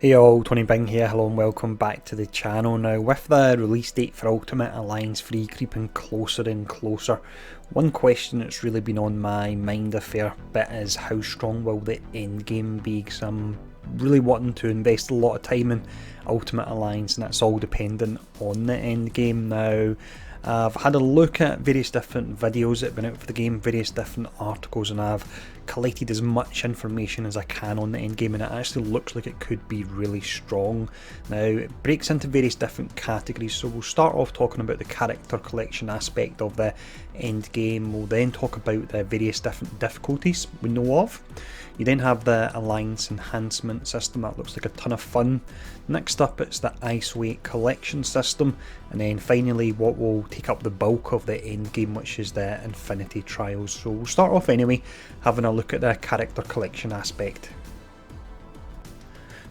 Hey all, Tony Bing here, hello and welcome back to the channel. Now, with the release date for Ultimate Alliance 3 creeping closer and closer, one question that's really been on my mind a fair bit is how strong will the endgame be, because I'm really wanting to invest a lot of time in Ultimate Alliance and that's all dependent on the endgame. Now, I've had a look at various different videos that have been out for the game, various different articles, and I've collected as much information as I can on the endgame, and it actually looks like it could be really strong. Now, it breaks into various different categories, so we'll start off talking about the character collection aspect of the endgame. We'll then talk about the various different difficulties we know of. You then have the Alliance enhancement system, that looks like a ton of fun. Next up, it's the isolate collection system, and then finally what will take up the bulk of the endgame, which is the Infinity Trials. So we'll start off anyway having a look at the character collection aspect.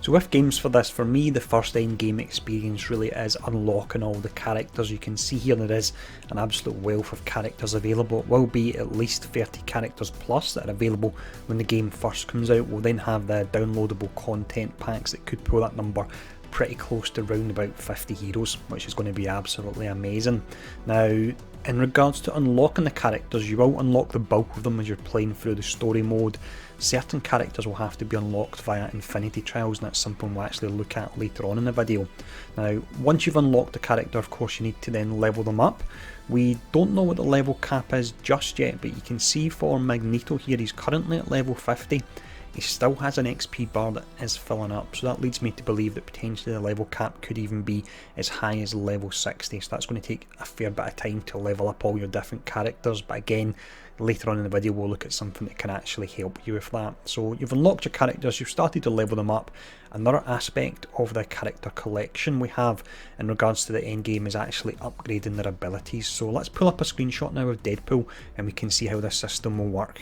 So with games for this, for me the first endgame experience really is unlocking all the characters. You can see here there is an absolute wealth of characters available. It will be at least 30 characters plus that are available when the game first comes out. We'll then have the downloadable content packs that could pull that number pretty close to round about 50 heroes, which is going to be absolutely amazing. Now, in regards to unlocking the characters, you will unlock the bulk of them as you're playing through the story mode. Certain characters will have to be unlocked via Infinity Trials, and that's something we'll actually look at later on in the video. Now, once you've unlocked the character, of course you need to then level them up. We don't know what the level cap is just yet, but you can see for Magneto here, he's currently at level 50. He still has an XP bar that is filling up, so that leads me to believe that potentially the level cap could even be as high as level 60, so that's going to take a fair bit of time to level up all your different characters. But again, later on in the video we'll look at something that can actually help you with that. So you've unlocked your characters, you've started to level them up. Another aspect of the character collection we have in regards to the endgame is actually upgrading their abilities. So let's pull up a screenshot now of Deadpool and we can see how this system will work.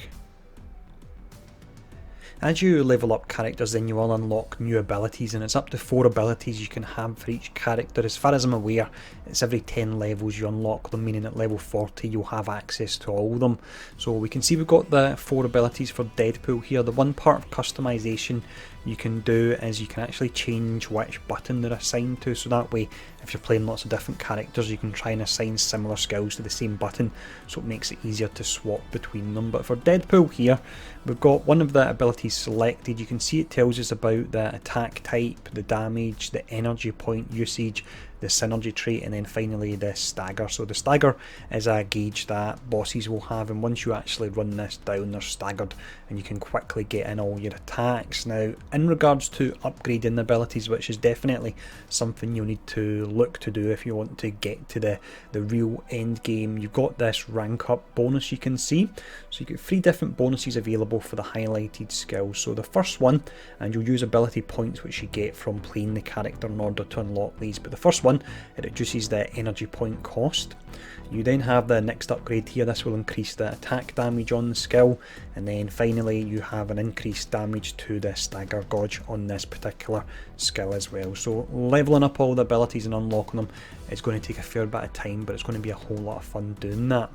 As you level up characters, then you will unlock new abilities, and it's up to 4 abilities you can have for each character. As far as I'm aware, it's every 10 levels you unlock them, meaning at level 40 you'll have access to all of them. So we can see we've got the 4 abilities for Deadpool here. The one part of customization you can do is you can actually change which button they're assigned to, so that way if you're playing lots of different characters you can try and assign similar skills to the same button, so it makes it easier to swap between them. But for Deadpool here, we've got one of the abilities selected. You can see it tells us about the attack type, the damage, the energy point usage, the synergy trait, and then finally the stagger. So the stagger is a gauge that bosses will have, and once you actually run this down they're staggered and you can quickly get in all your attacks. Now, in regards to upgrading the abilities, which is definitely something you'll need to look to do if you want to get to the real end game, you've got this rank up bonus you can see. So you get 3 different bonuses available for the highlighted skills. So the first one, and you'll use ability points which you get from playing the character in order to unlock these, but the first one, it reduces the energy point cost. You then have the next upgrade here. This will increase the attack damage on the skill, and then finally you have an increased damage to the stagger gauge on this particular skill as well. So leveling up all the abilities and unlocking them is going to take a fair bit of time, but it's going to be a whole lot of fun doing that.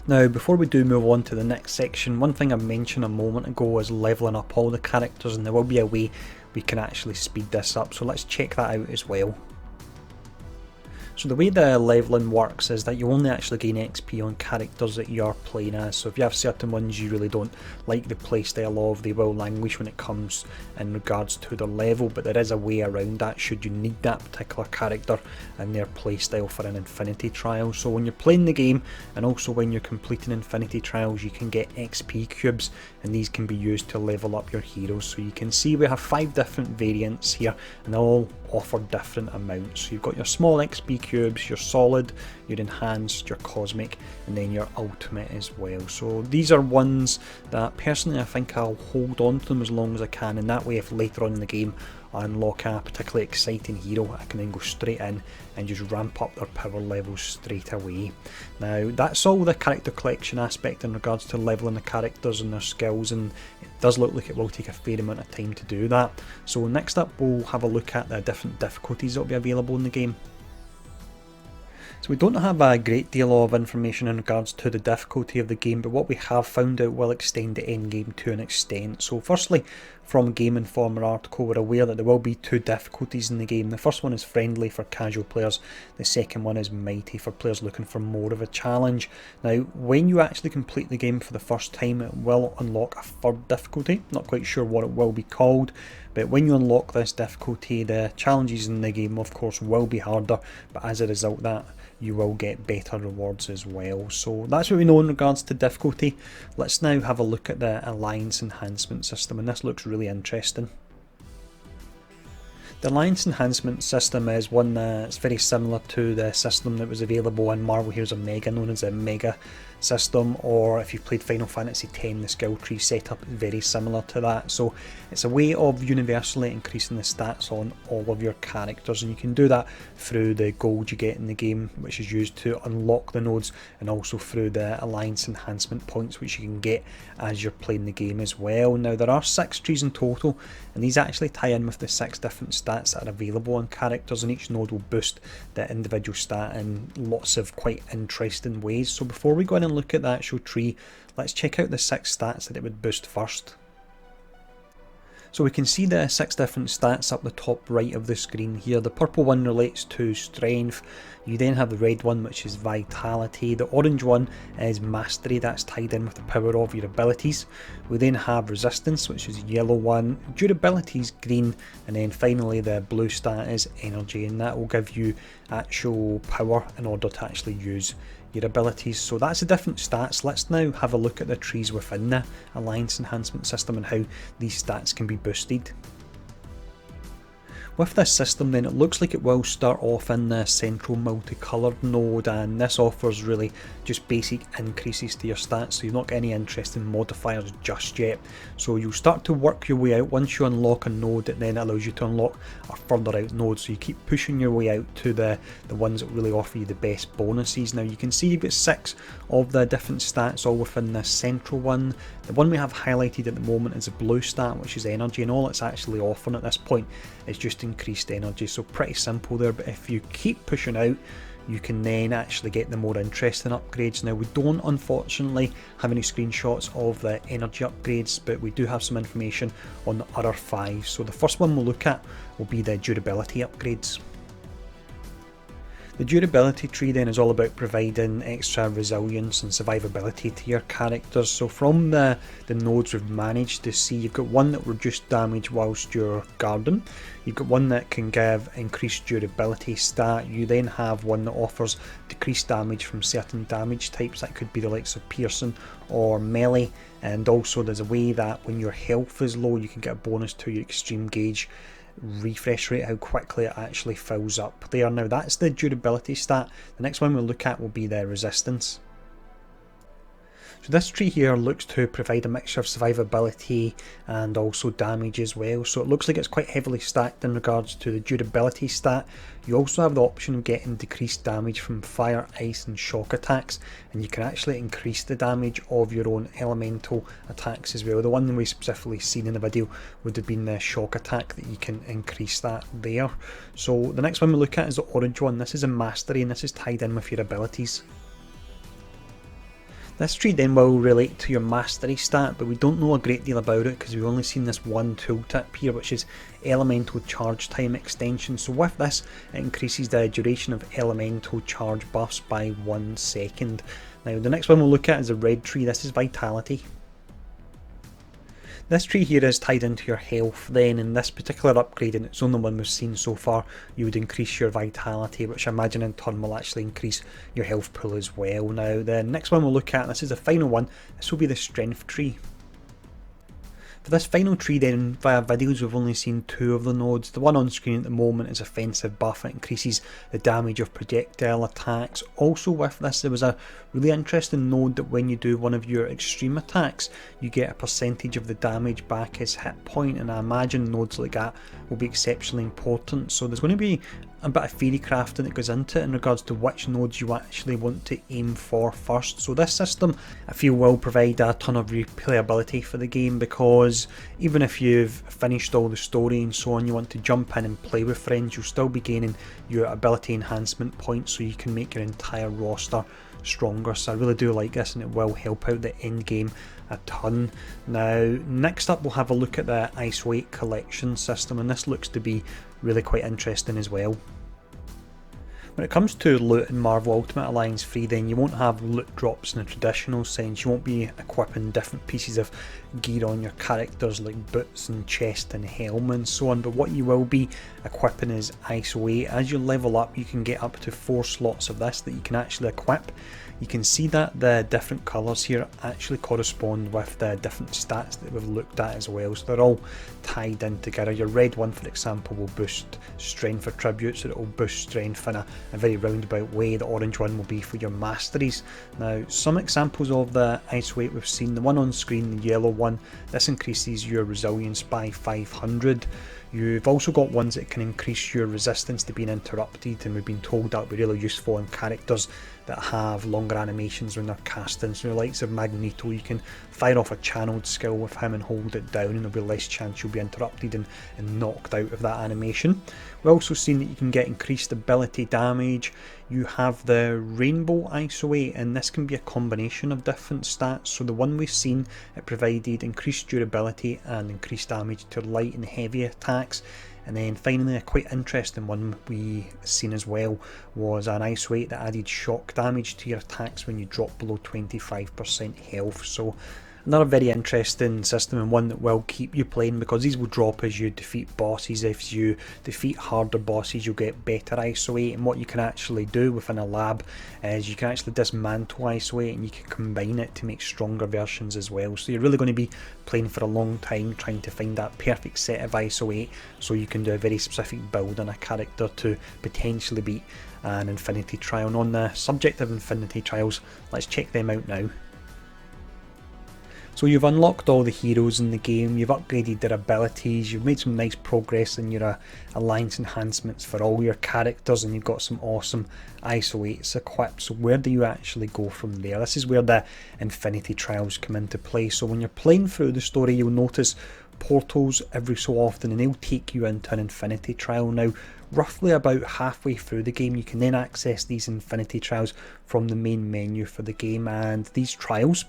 Now, before we do move on to the next section, one thing I mentioned a moment ago is leveling up all the characters, and there will be a way we can actually speed this up, so let's check that out as well. So the way the leveling works is that you only actually gain XP on characters that you're playing as. So if you have certain ones you really don't like the playstyle of, they will languish when it comes in regards to the level, but there is a way around that should you need that particular character and their playstyle for an Infinity Trial. So when you're playing the game, and also when you're completing Infinity Trials, you can get XP cubes, and these can be used to level up your heroes. So you can see we have 5 different variants here, and they all offer different amounts. So you've got your small XP cubes, your solid, your enhanced, your cosmic, and then your ultimate as well. So these are ones that personally I think I'll hold on to them as long as I can, and that way if later on in the game I unlock a particularly exciting hero, I can then go straight in and just ramp up their power levels straight away. Now, that's all the character collection aspect in regards to leveling the characters and their skills, and it does look like it will take a fair amount of time to do that. So next up we'll have a look at the different difficulties that will be available in the game. So we don't have a great deal of information in regards to the difficulty of the game, but what we have found out will extend the endgame to an extent. So firstly, from a Game Informer article, we're aware that there will be two difficulties in the game. The first one is friendly for casual players, the second one is mighty for players looking for more of a challenge. Now, when you actually complete the game for the first time, it will unlock a third difficulty. Not quite sure what it will be called, but when you unlock this difficulty, the challenges in the game of course will be harder, but as a result of that, you will get better rewards as well. So that's what we know in regards to difficulty. Let's now have a look at the alliance enhancement system, and this looks really interesting. The alliance enhancement system is one that's very similar to the system that was available in Marvel Heroes Omega, known as the Mega system, or if you've played Final Fantasy X, the skill tree setup is very similar to that. So it's a way of universally increasing the stats on all of your characters, and you can do that through the gold you get in the game, which is used to unlock the nodes, and also through the alliance enhancement points which you can get as you're playing the game as well. Now there are 6 trees in total, and these actually tie in with the 6 different stats that are available on characters, and each node will boost the individual stat in lots of quite interesting ways. So before we go in and look at the actual tree, let's check out the 6 stats that it would boost first. So we can see the 6 different stats up the top right of the screen here. The purple one relates to strength, you then have the red one which is vitality, the orange one is mastery, that's tied in with the power of your abilities. We then have resistance, which is yellow one, durability is green, and then finally the blue stat is energy, and that will give you actual power in order to actually use your abilities. So that's the different stats. Let's now have a look at the trees within the alliance enhancement system and how these stats can be boosted. With this system then, it looks like it will start off in the central multicoloured node, and this offers really just basic increases to your stats, so you've not got any interesting modifiers just yet. So you'll start to work your way out. Once you unlock a node, it then allows you to unlock a further out node, so you keep pushing your way out to the ones that really offer you the best bonuses. Now you can see you've got 6 of the different stats all within this central one. The one we have highlighted at the moment is a blue stat, which is energy, and all it's actually offering at this point is just increased energy. So pretty simple there, but if you keep pushing out, you can then actually get the more interesting upgrades. Now we don't unfortunately have any screenshots of the energy upgrades, but we do have some information on the other 5. So the first one we'll look at will be the durability upgrades. The durability tree then is all about providing extra resilience and survivability to your characters. So from the nodes we've managed to see, you've got one that will reduce damage whilst you're guarding, you've got one that can give increased durability stat, you then have one that offers decreased damage from certain damage types, that could be the likes of piercing or melee, and also there's a way that when your health is low you can get a bonus to your extreme gauge refresh rate, how quickly it actually fills up there. Now that's the durability stat. The next one we'll look at will be the resistance. So this tree here looks to provide a mixture of survivability and also damage as well. So it looks like it's quite heavily stacked in regards to the durability stat. You also have the option of getting decreased damage from fire, ice and shock attacks, and you can actually increase the damage of your own elemental attacks as well. The one we specifically seen in the video would have been the shock attack, that you can increase that there. So the next one we look at is the orange one. This is a mastery, and this is tied in with your abilities. This tree then will relate to your mastery stat, but we don't know a great deal about it because we've only seen this one tooltip here, which is elemental charge time extension. So with this, it increases the duration of elemental charge buffs by 1 second. Now the next one we'll look at is a red tree. This is vitality. This tree here is tied into your health then. In this particular upgrade, and it's the only one we've seen so far, you would increase your vitality, which I imagine in turn will actually increase your health pool as well. Now the next one we'll look at, this is the final one, this will be the strength tree. For this final tree then, via videos we've only seen 2 of the nodes. The one on screen at the moment is offensive buff, it increases the damage of projectile attacks. Also with this, there was a really interesting node that when you do one of your extreme attacks, you get a percentage of the damage back as hit point, and I imagine nodes like that will be exceptionally important. So there's going to be a bit of theory crafting that goes into it in regards to which nodes you actually want to aim for first. So this system, I feel, will provide a ton of replayability for the game, because even if you've finished all the story and so on, you want to jump in and play with friends, you'll still be gaining your ability enhancement points so you can make your entire roster stronger. So I really do like this, and it will help out the end game a ton. Now, next up we'll have a look at the ISO 8 collection system, and this looks to be really quite interesting as well. When it comes to loot in Marvel Ultimate Alliance 3, then you won't have loot drops in a traditional sense. You won't be equipping different pieces of gear on your characters like boots and chest and helmet and so on, but what you will be equipping is ISO 8. As you level up, you can get up to 4 slots of this that you can actually equip. You can see that the different colours here actually correspond with the different stats that we've looked at as well, so they're all tied in together. Your red one, for example, will boost strength for tributes, so it will boost strength in a very roundabout way. The orange one will be for your masteries. Now, some examples of the ISO 8 we've seen: the one on screen, the yellow one, this increases your resilience by 500. You've also got ones that can increase your resistance to being interrupted, and we've been told that will be really useful in characters that have longer animations when they're casting. So the likes of Magneto, you can fire off a channeled skill with him and hold it down, and there'll be less chance you'll be interrupted and knocked out of that animation. We've also seen that you can get increased ability damage. You have the Rainbow ISO 8, and this can be a combination of different stats. So the one we've seen, it provided increased durability and increased damage to light and heavy attacks. And then finally, a quite interesting one we seen as well was an ISO 8 that added shock damage to your attacks when you drop below 25% health. So another very interesting system, and one that will keep you playing, because these will drop as you defeat bosses. If you defeat harder bosses, you'll get better ISO 8, and what you can actually do within a lab is you can actually dismantle ISO 8 and you can combine it to make stronger versions as well. So you're really going to be playing for a long time trying to find that perfect set of ISO 8 so you can do a very specific build on a character to potentially beat an Infinity Trial. And on the subject of Infinity Trials, let's check them out now. So you've unlocked all the heroes in the game, you've upgraded their abilities, you've made some nice progress in your alliance enhancements for all your characters, and you've got some awesome ISO 8s equipped. So where do you actually go from there? This is where the Infinity Trials come into play. So when you're playing through the story, you'll notice portals every so often, and they'll take you into an Infinity Trial. Now, roughly about halfway through the game, you can then access these Infinity Trials from the main menu for the game, and these trials,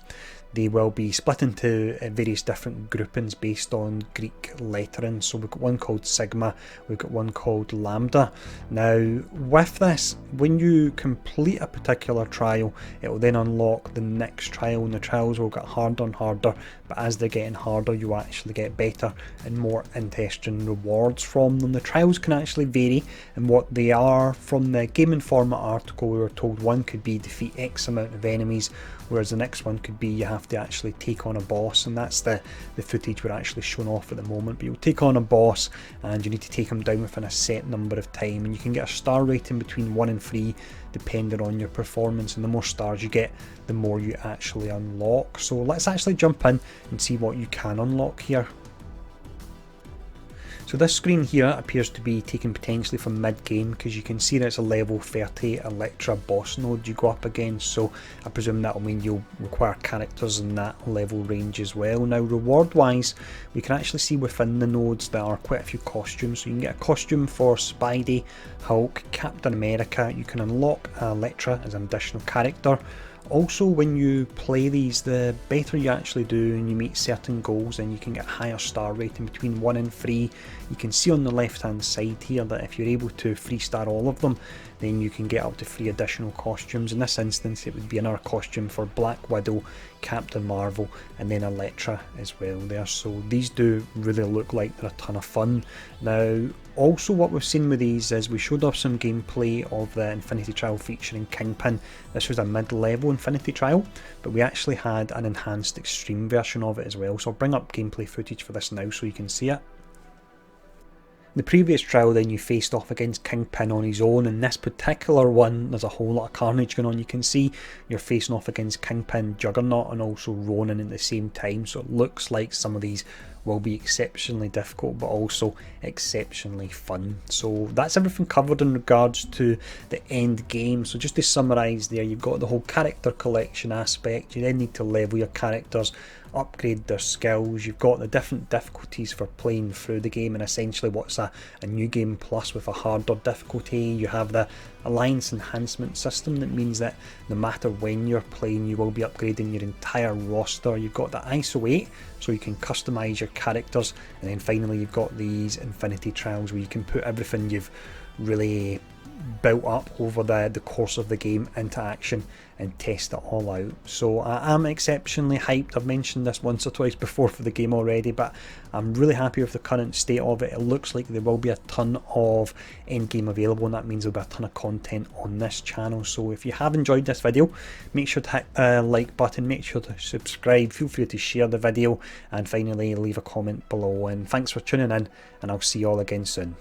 they will be split into various different groupings based on Greek lettering. So we've got one called Sigma, we've got one called Lambda. Now with this, when you complete a particular trial, it will then unlock the next trial, and the trials will get harder and harder, but as they're getting harder, you actually get better and more interesting rewards from them. The trials can actually vary in what they are. From the Game Informer article, we were told one could be defeat X amount of enemies, whereas the next one could be you have to actually take on a boss, and that's the footage we're actually showing off at the moment. But you'll take on a boss and you need to take him down within a set number of time, and you can get a star rating between 1 and 3 depending on your performance, and the more stars you get, the more you actually unlock. So let's actually jump in and see what you can unlock here. So this screen here appears to be taken potentially from mid-game, because you can see that it's a level 30 Electra boss node you go up against, so I presume that will mean you'll require characters in that level range as well. Now reward wise, we can actually see within the nodes there are quite a few costumes. So you can get a costume for Spidey, Hulk, Captain America. You can unlock Electra as an additional character. Also, when you play these, the better you actually do and you meet certain goals, then you can get a higher star rating between 1 and 3. You can see on the left hand side here that if you're able to 3-star all of them, then you can get up to 3 additional costumes. In this instance, it would be another costume for Black Widow, Captain Marvel, and then Electra as well there. So these do really look like they're a ton of fun. Now, also what we've seen with these is we showed off some gameplay of the Infinity Trial featuring Kingpin. This was a mid-level Infinity Trial, but we actually had an enhanced extreme version of it as well. So I'll bring up gameplay footage for this now so you can see it. The previous trial then you faced off against Kingpin on his own. In this particular one, there's a whole lot of carnage going on. You can see you're facing off against Kingpin, Juggernaut, and also Ronin at the same time, so it looks like some of these will be exceptionally difficult, but also exceptionally fun. So that's everything covered in regards to the end game. So just to summarise there, you've got the whole character collection aspect. You then need to level your characters, upgrade their skills. You've got the different difficulties for playing through the game, and essentially what's a new game plus with a harder difficulty. You have the alliance enhancement system, that means that no matter when you're playing, you will be upgrading your entire roster. You've got the ISO 8, so you can customize your characters, and then finally you've got these infinity trials where you can put everything you've really built up over the course of the game into action and test it all out. So I am exceptionally hyped. I've mentioned this once or twice before for the game already, but I'm really happy with the current state of it. It looks like there will be a ton of endgame available, and that means there'll be a ton of content on this channel. So if you have enjoyed this video, make sure to hit the like button, make sure to subscribe, feel free to share the video, and finally leave a comment below. And thanks for tuning in, and I'll see you all again soon.